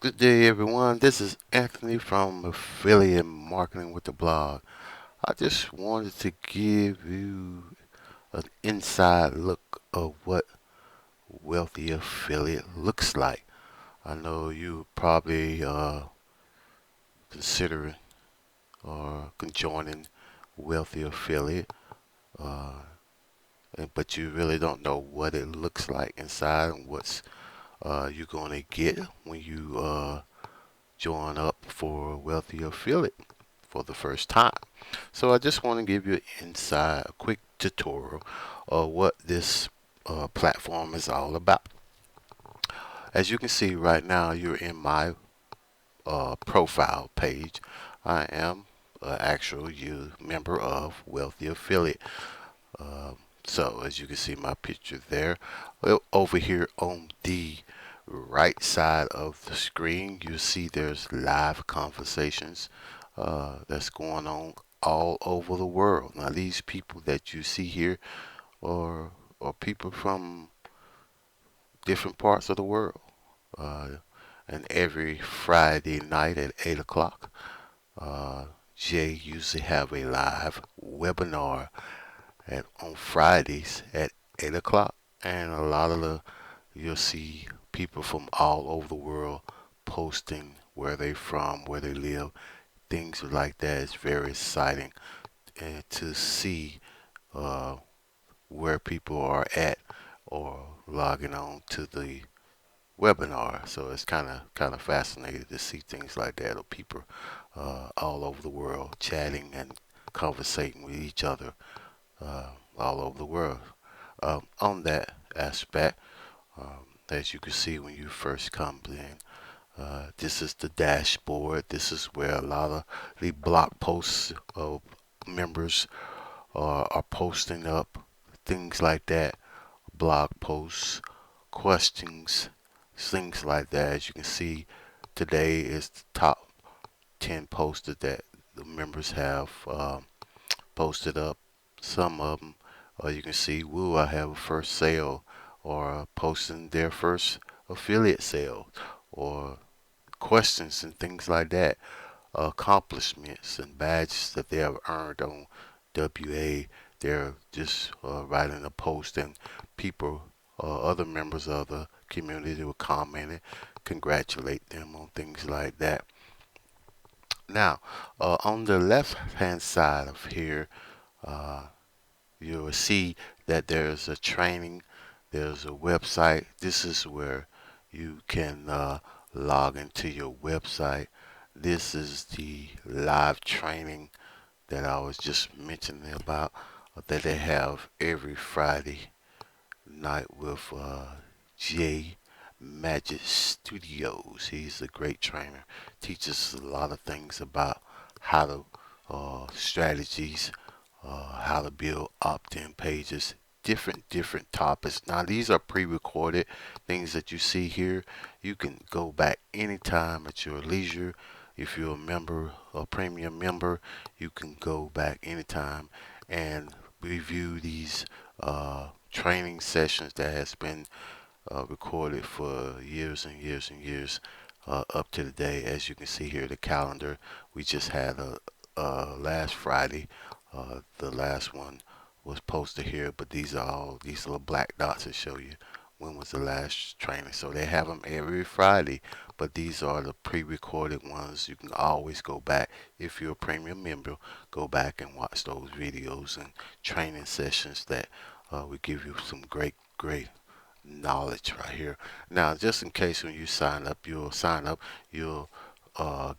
Good day, everyone. This is Anthony from Affiliate Marketing with the Blog. I just wanted to give you an inside look of what wealthy affiliate looks like. I know you probably considering or joining wealthy affiliate, uh, but you really don't know what it looks like inside and what's you're going to get when you join up for wealthy affiliate for the first time. So I just want to give you an inside, a quick tutorial of what this platform is all about. As you can see right now, you're in my profile page. I am an actual member of Wealthy Affiliate. Um, so as you can see my picture there, over here on the right side of the screen, you see there's live conversations that's going on all over the world. Now these people that you see here are, are people from different parts of the world. Uh, and every Friday night at 8 o'clock, uh, Jay usually have a live webinar on Fridays at 8 o'clock. And a lot of you'll see people from all over the world posting where they from, where they live, things like that. It's very exciting and to see uh, where people are at or logging on to the webinar. So it's kind of fascinating to see things like that of people all over the world chatting and conversating with each other uh, all over the world. On that aspect, as you can see when you first come in, this is the dashboard. This is where a lot of the blog posts of members are posting up, things like that, blog posts, questions, things like that. As you can see, today is the top 10 posters that the members have posted up. Some of them, you can see, woo, I have a first sale, or posting their first affiliate sale, or questions and things like that, accomplishments and badges that they have earned on WA. They're just writing a post, and people, other members of the community will comment and congratulate them on things like that. Now, on the left hand side of here, uh, you will see that there's a training, there's a website. This is where you can log into your website. This is the live training that I was just mentioning about that they have every Friday night with Jay Magic Studios. He's a great trainer, teaches a lot of things about how to strategies, how to build opt-in pages, different topics. Now these are pre-recorded things that you see here. You can go back anytime at your leisure. If you're a member, a premium member, you can go back anytime and review these training sessions that has been recorded for years and years and years up to the day. As you can see here, the calendar, we just had a last Friday. The last one was posted here, but these are all these little black dots that show you when was the last training. So they have them every Friday, but these are the pre-recorded ones. You can always go back if you're a premium member. Go back and watch those videos and training sessions that will give you some great knowledge right here. Now, just in case when you sign up, you'll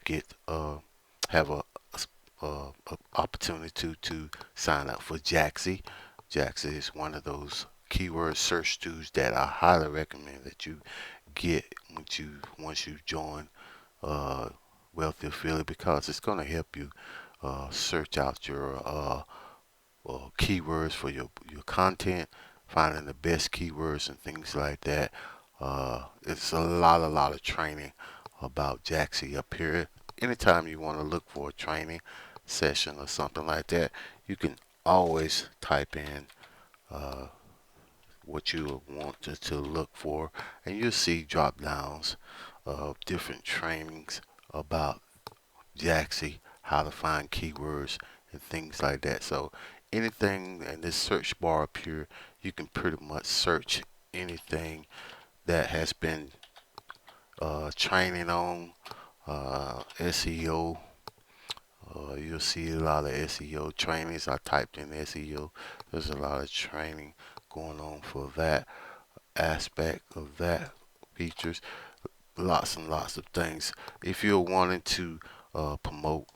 get have a opportunity to sign up for Jaxi. Jaxi is one of those keyword search tools that I highly recommend that you get once you join uh, Wealthy Affiliate, because it's going to help you search out your keywords for your content, finding the best keywords and things like that. It's a lot of training about Jaxi up here. Anytime you want to look for a training session or something like that, you can always type in uh, what you want to look for, and you'll see drop downs different trainings about Jaxi, how to find keywords and things like that. So anything in this search bar up here, you can pretty much search anything that has been training on SEO. You'll see a lot of SEO trainings. I typed in SEO. There's a lot of training going on for that aspect of that features. Lots and lots of things. If you're wanting to promote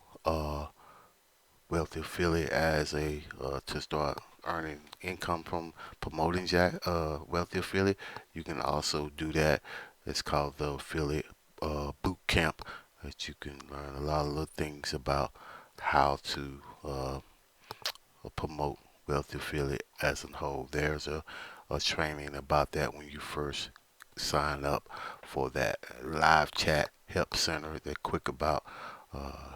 wealthy affiliate as a to start earning income from promoting wealthy affiliate, you can also do that. It's called the affiliate boot camp, that you can learn a lot of little things about how to promote wealthy affiliate as a whole. There's a training about that when you first sign up for that live chat help center. They're quick about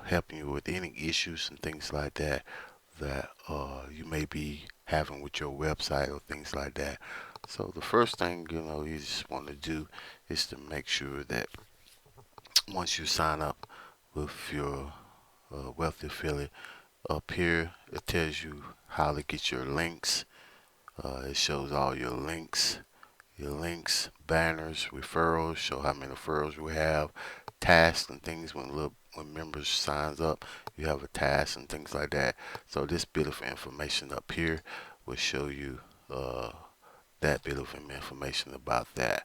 helping you with any issues and things like that that you may be having with your website or things like that. So the first thing you just want to do is to make sure that once you sign up with your wealthy affiliate, up here it tells you how to get your links. It shows all your links, banners, referrals, show how many referrals we have, tasks and things when members signs up, you have a task and things like that. So this bit of information up here will show you uh, that bit of information about that.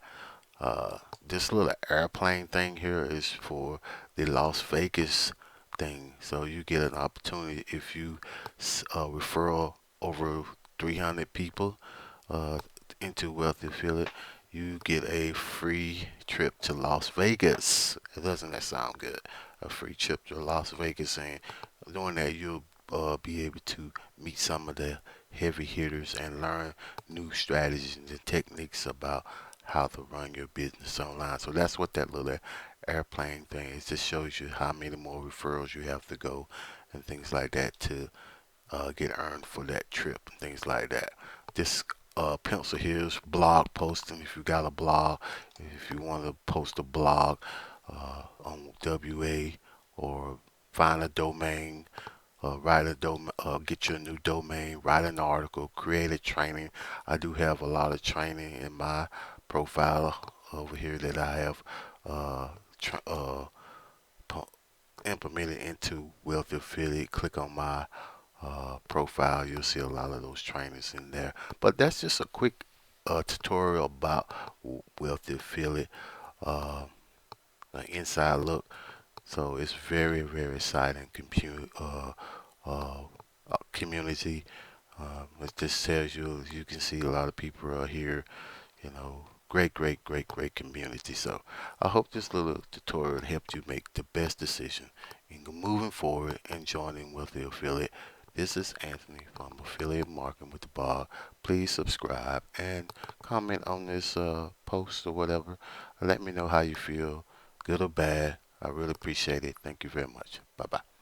Uh, this little airplane thing here is for the Las Vegas thing. So you get an opportunity if you refer over 300 people uh, into Wealthy Affiliate, you get a free trip to Las Vegas. Doesn't that sound good? A free trip to Las Vegas, and doing that, you'll be able to meet some of the heavy hitters and learn new strategies and techniques about how to run your business online. So that's what that little airplane thing is. Just shows you how many more referrals you have to go and things like that to get earned for that trip and things like that. This pencil here is blog posting. If you got a blog, if you want to post a blog on WA or find a domain, get your new domain, write an article, create a training. I do have a lot of training in my profile over here that I have uh, implemented into Wealthy Affiliate. Click on my profile. You'll see a lot of those trainings in there. But that's just a quick tutorial about Wealthy Affiliate, uh, an inside look. So it's very, very exciting uh, community. It just tells you can see a lot of people are here, great, great, great, great community. So I hope this little tutorial helped you make the best decision in moving forward and joining with the affiliate. This is Anthony from Affiliate Marketing with the Bar. Please subscribe and comment on this post or whatever. Let me know how you feel, good or bad. I really appreciate it. Thank you very much. Bye bye.